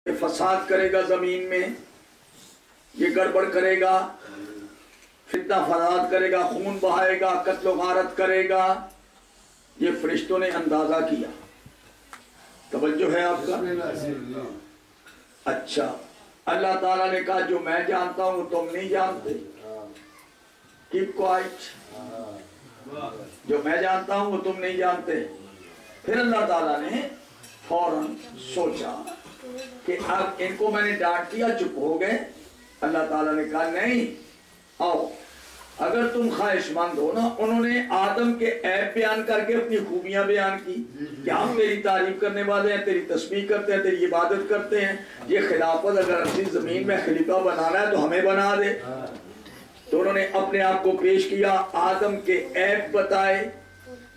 یہ فساد کرے گا زمین میں، یہ گڑبڑ کرے گا، فتنہ فساد کرے گا، خون بہائے گا، قتل و غارت کرے گا. یہ فرشتوں نے اندازہ کیا. توجہ ہے آپ کا؟ اچھا، اللہ تعالیٰ نے کہا جو میں جانتا ہوں تم نہیں جانتے. Keep quiet. جو میں جانتا ہوں وہ تم نہیں جانتے. پھر اللہ تعالیٰ نے فوراً سوچا کہ اب ان کو میں نے ڈانٹ دیا، چپ ہو گئے. اللہ تعالیٰ نے کہا نہیں، آؤ اگر تم خواہش مند ہو نا. انہوں نے آدم کے عیب بیان کر کے اپنی خوبیاں بیان کی کہ ہم تیری تعریف کرنے والے ہیں، تیری تسبیح کرتے ہیں، تیری عبادت کرتے ہیں. یہ خلافت اگر اپنی زمین میں خلیفہ بنانا ہے تو ہمیں بنا دے. تو انہوں نے اپنے آپ کو پیش کیا، آدم کے عیب بتائے.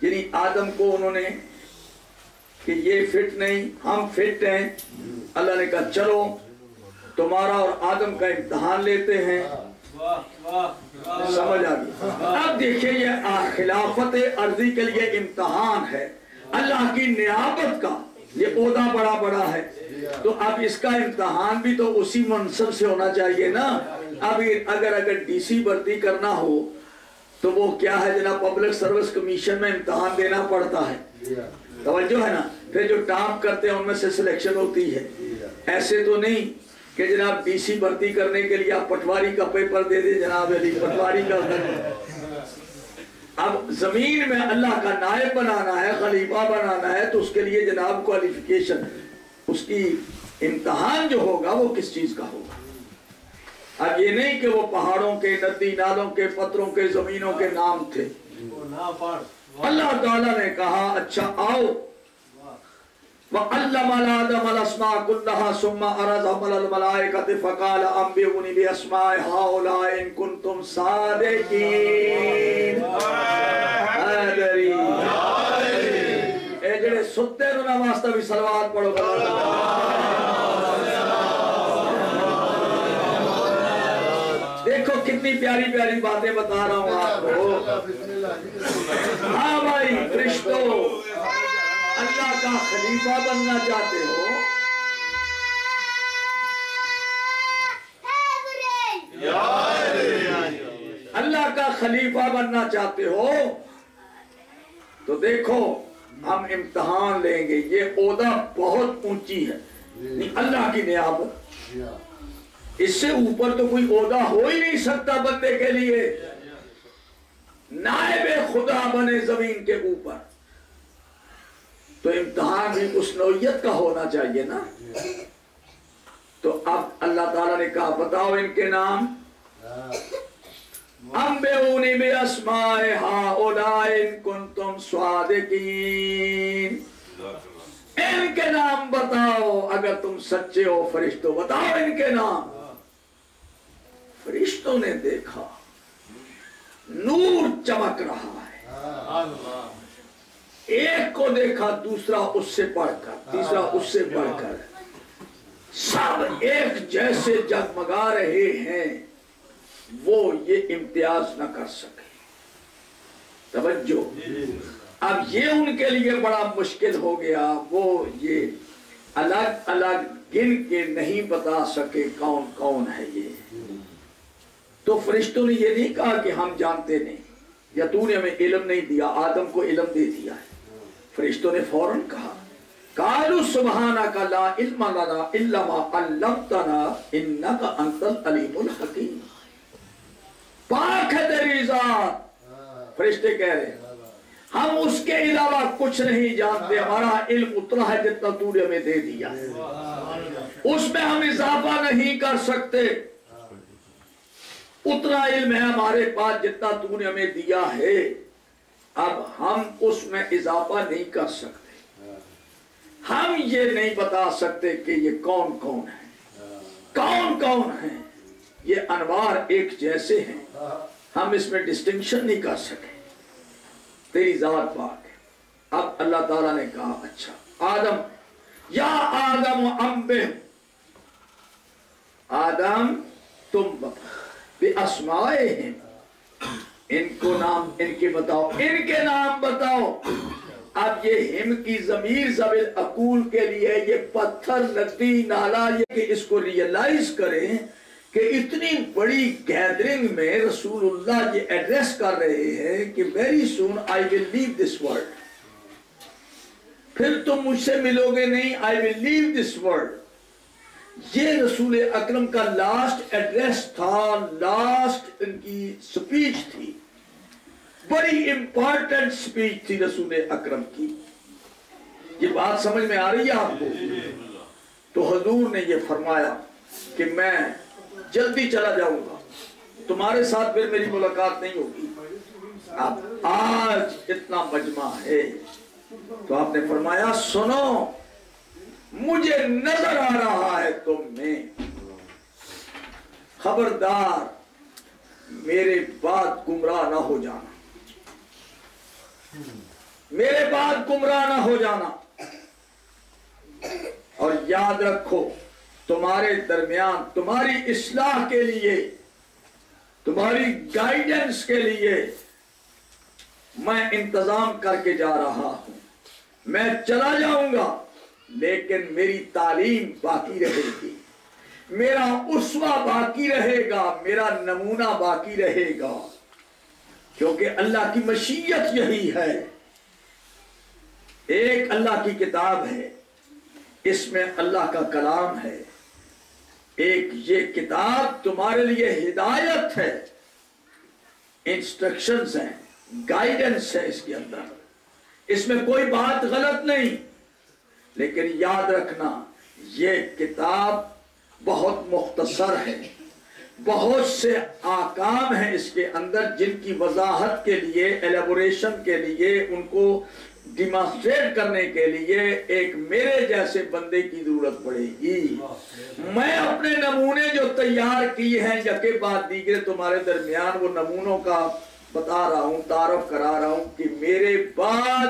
یعنی آدم کو انہوں نے کہ یہ فٹ نہیں، ہم فٹ ہیں. اللہ نے کہا چلو تمہارا اور آدم کا امتحان لیتے ہیں. سمجھ آ گئی؟ اب دیکھیں یہ خلافت ارضی کے لیے امتحان ہے، اللہ کی نیابت کا یہ عہدہ بڑا بڑا ہے. تو اب اس کا امتحان بھی تو اسی منصب سے ہونا چاہیے نا. اب اگر ڈی سی بھرتی کرنا ہو تو وہ کیا ہے جناب، پبلک سروس کمیشن میں امتحان دینا پڑتا ہے. توجہ ہے نا. پھر جو ٹاپ کرتے ہیں ان میں سے سلیکشن ہوتی ہے. ایسے تو نہیں کہ جناب ڈی سی بھرتی کرنے کے لیے آپ پٹواری کا پیپر دے دیں جناب علی، پٹواری کا. اب زمین میں اللہ کا نائب بنانا ہے، خلیفہ بنانا ہے، تو اس کے لیے جناب کوالیفیکیشن، اس کی امتحان جو ہوگا وہ کس چیز کا ہوگا. اب یہ نہیں کہ وہ پہاڑوں کے، ندی نالوں کے، پتھروں کے، زمینوں کے نام تھے. اللہ تعالیٰ نے کہا اچھا آؤ. وَعَلَّمَ آدَمَ الْأَسْمَاءَ كُلَّهَا ثُمَّ عَرَضَهُمْ عَلَى الْمَلَائِكَةِ فَقَالَ أَنبِئُونِي بِأَسْمَاءِ هَؤُلَاءِ إِن كُنتُمْ صَادِقِينَ. اے جڑے ستے نو نہ واسطہ بھی صلوات پڑھو. دیکھو کتنی پیاری پیاری باتیں بتا رہا ہوں آپ کو. ہاں بھائی فرشتوں، اللہ کا خلیفہ بننا چاہتے ہو؟ اللہ کا خلیفہ بننا چاہتے ہو تو دیکھو ہم امتحان لیں گے. یہ عہدہ بہت اونچی ہے، اللہ کی نیابت. اس سے اوپر تو کوئی عہدہ ہو ہی نہیں سکتا بندے کے لیے. نائب خدا بنے زمین کے اوپر، تو امتحان بھی اس نوعیت کا ہونا چاہیے نا. تو اب اللہ تعالیٰ نے کہا بتاؤ ان کے نام. انبئونی باسماء ہؤلاء ان کنتم صادقین. ان کے نام بتاؤ اگر تم سچے ہو. فرشتوں بتاؤ ان کے نام. فرشتوں نے دیکھا نور چمک رہا ہے. ایک کو دیکھا، دوسرا اس سے بڑھ کر، تیسرا اس سے بڑھ کر، سب ایک جیسے جگمگا رہے ہیں. وہ یہ امتیاز نہ کر سکے. توجہ. اب یہ ان کے لیے بڑا مشکل ہو گیا. وہ یہ الگ الگ گن کے نہیں بتا سکے کون کون ہے یہ. تو فرشتوں نے یہ نہیں کہا کہ ہم جانتے نہیں، یا تو نے ہمیں علم نہیں دیا. آدم کو علم دے دیا ہے. فرشتوں نے فوراً کہا قالوا سبحانک لا علم لنا الا ما علمتنا انک انت العلیم الحکیم. پاک ہے تیری ذات. فرشتے کہہ رہے ہیں ہم اس کے علاوہ کچھ نہیں جانتے. ہمارا علم اتنا ہے جتنا تو نے ہمیں دے دیا ہے، اس میں ہم اضافہ نہیں کر سکتے. اتنا علم ہے ہمارے پاس جتنا تو نے ہمیں دیا ہے. اب ہم اس میں اضافہ نہیں کر سکتے. ہم یہ نہیں بتا سکتے کہ یہ کون کون ہے، کون کون ہیں. یہ انوار ایک جیسے ہیں، ہم اس میں ڈسٹنکشن نہیں کر سکے. تیری ذات پاک ہے. اب اللہ تعالیٰ نے کہا اچھا آدم، یا آدم انبئہم، آدم تم بتا بِأَسْمَائِهِمْ، ان کو نام ان کے بتاؤ، ان کے نام بتاؤ. اب یہ ہم کی ضمیر ذوی العقول کے لیے یہ پتھر ندی نالا یہ کہ اس کو ریئلائز کریں کہ اتنی بڑی گیدرنگ میں رسول اللہ یہ ایڈریس کر رہے ہیں کہ very soon I will leave this world, پھر تم مجھ سے ملو گے نہیں، آئی ول لیو دس ورلڈ۔ یہ رسول اکرم کا لاسٹ ایڈریس تھا، لاسٹ ان کی سپیچ تھی، بڑی امپارٹنٹ سپیچ تھی رسول اکرم کی۔ یہ بات سمجھ میں آ رہی ہے آپ کو؟ تو حضور نے یہ فرمایا کہ میں جلدی چلا جاؤں گا، تمہارے ساتھ پھر میری ملاقات نہیں ہوگی، اب آج اتنا مجمع ہے۔ تو آپ نے فرمایا سنو، مجھے نظر آ رہا ہے تم میں، خبردار میرے بعد گمراہ نہ ہو جانا، میرے بعد گمراہ نہ ہو جانا، اور یاد رکھو تمہارے درمیان تمہاری اصلاح کے لیے، تمہاری گائیڈنس کے لیے میں انتظام کر کے جا رہا ہوں، میں چلا جاؤں گا لیکن میری تعلیم باقی رہے گی، میرا اسوہ باقی رہے گا، میرا نمونہ باقی رہے گا، کیونکہ اللہ کی مشیت یہی ہے۔ ایک اللہ کی کتاب ہے، اس میں اللہ کا کلام ہے، ایک یہ کتاب تمہارے لیے ہدایت ہے، انسٹرکشنز ہیں، گائیڈنس ہے اس کے اندر، اس میں کوئی بات غلط نہیں، لیکن یاد رکھنا یہ کتاب بہت مختصر ہے، بہت سے احکام ہیں اس کے اندر جن کی وضاحت کے لیے، ایلیبوریشن کے لیے، ان کو ڈیمانسٹریٹ کرنے کے لیے ایک میرے جیسے بندے کی ضرورت پڑے گی۔ میں اپنے نمونے جو تیار کیے ہیں یکے بعد دیگرے تمہارے درمیان وہ نمونوں کا بتا رہا ہوں، تعارف کرا رہا ہوں کہ میرے بعد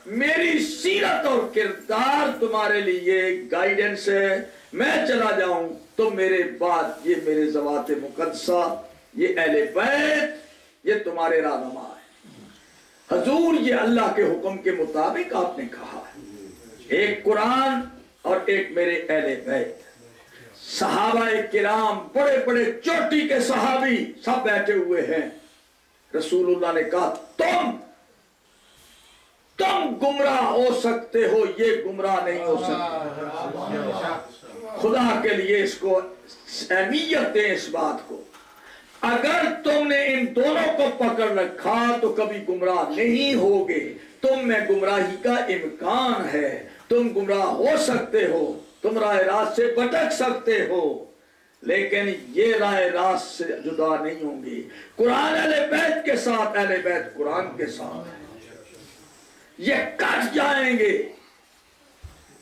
میری سیرت اور کردار تمہارے لیے گائیڈنس ہے، میں چلا جاؤں تو میرے بعد یہ میرے ذوات مقدسہ، یہ اہل بیت، یہ تمہارے رہنما ہے۔ حضور یہ اللہ کے حکم کے مطابق آپ نے کہا ہے، ایک قرآن اور ایک میرے اہل بیت۔ صحابہ کرام بڑے بڑے چوٹی کے صحابی سب بیٹھے ہوئے ہیں، رسول اللہ نے کہا تم گمراہ ہو سکتے ہو، یہ گمراہ نہیں ہو سکتے۔ خدا کے لیے اس کو اہمیت دیں اس بات کو، اگر تم نے ان دونوں کو پکڑ رکھا تو کبھی گمراہ نہیں ہوگے، تم میں گمراہی کا امکان ہے، تم گمراہ ہو سکتے ہو، تم راہ راست سے بھٹک سکتے ہو، لیکن یہ راہ راست سے جدا نہیں ہوں گے۔ قرآن اہل بیت کے ساتھ، اہل بیت قرآن کے ساتھ ہے، یہ کٹ جائیں گے،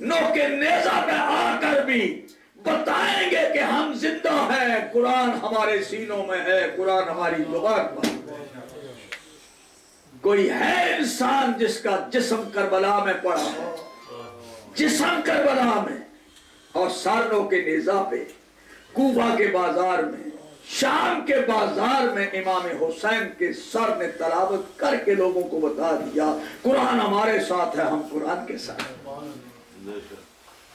نوکے نیزہ پہ آ کر بھی بتائیں گے کہ ہم زندہ ہیں، قرآن ہمارے سینوں میں ہے، قرآن ہماری زبان پر۔ کوئی ہے انسان جس کا جسم کربلا میں پڑا ہے، جسم کربلا میں، اور سارنوں کے نیزہ پہ، کوفہ کے بازار میں، شام کے بازار میں امام حسین کے سر نے تلاوت کر کے لوگوں کو بتا دیا قرآن ہمارے ساتھ ہے، ہم قرآن کے ساتھ ہیں۔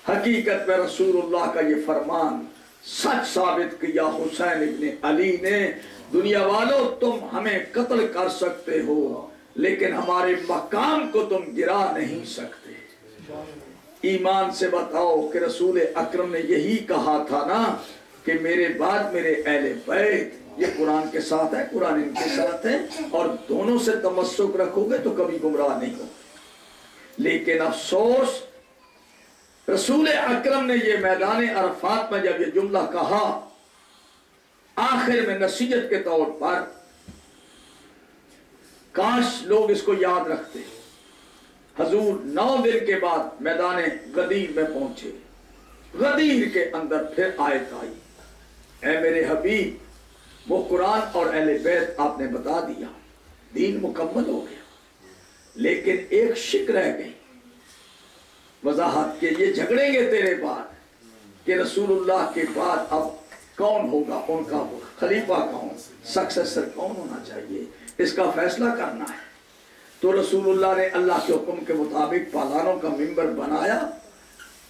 حقیقت میں رسول اللہ کا یہ فرمان سچ ثابت کیا حسین ابن علی نے، دنیا والوں تم ہمیں قتل کر سکتے ہو لیکن ہمارے مقام کو تم گرا نہیں سکتے۔ ایمان سے بتاؤ کہ رسول اکرم نے یہی کہا تھا نا کہ میرے بعد میرے اہل بیت، یہ قرآن کے ساتھ ہے، قرآن ان کے ساتھ ہے، اور دونوں سے تمسک رکھو گے تو کبھی گمراہ نہیں ہو۔ لیکن افسوس رسول اکرم نے یہ میدان عرفات میں جب یہ جملہ کہا، آخر میں نصیحت کے طور پر، کاش لوگ اس کو یاد رکھتے۔ حضور 9 دن کے بعد میدان غدیر میں پہنچے، غدیر کے اندر پھر آیت آئی، اے میرے حبیب وہ قرآن اور اہل بیت آپ نے بتا دیا، دین مکمل ہو گیا، لیکن ایک شک رہ گئی وضاحت کے، یہ جھگڑیں گے تیرے بعد کہ رسول اللہ کے بعد اب کون ہوگا، ان کا خلیفہ کون، سکسیسر کون ہونا چاہیے، اس کا فیصلہ کرنا ہے۔ تو رسول اللہ نے اللہ کے حکم کے مطابق پالانوں کا ممبر بنایا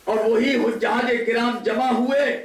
اور وہی حجاج کرام جمع ہوئے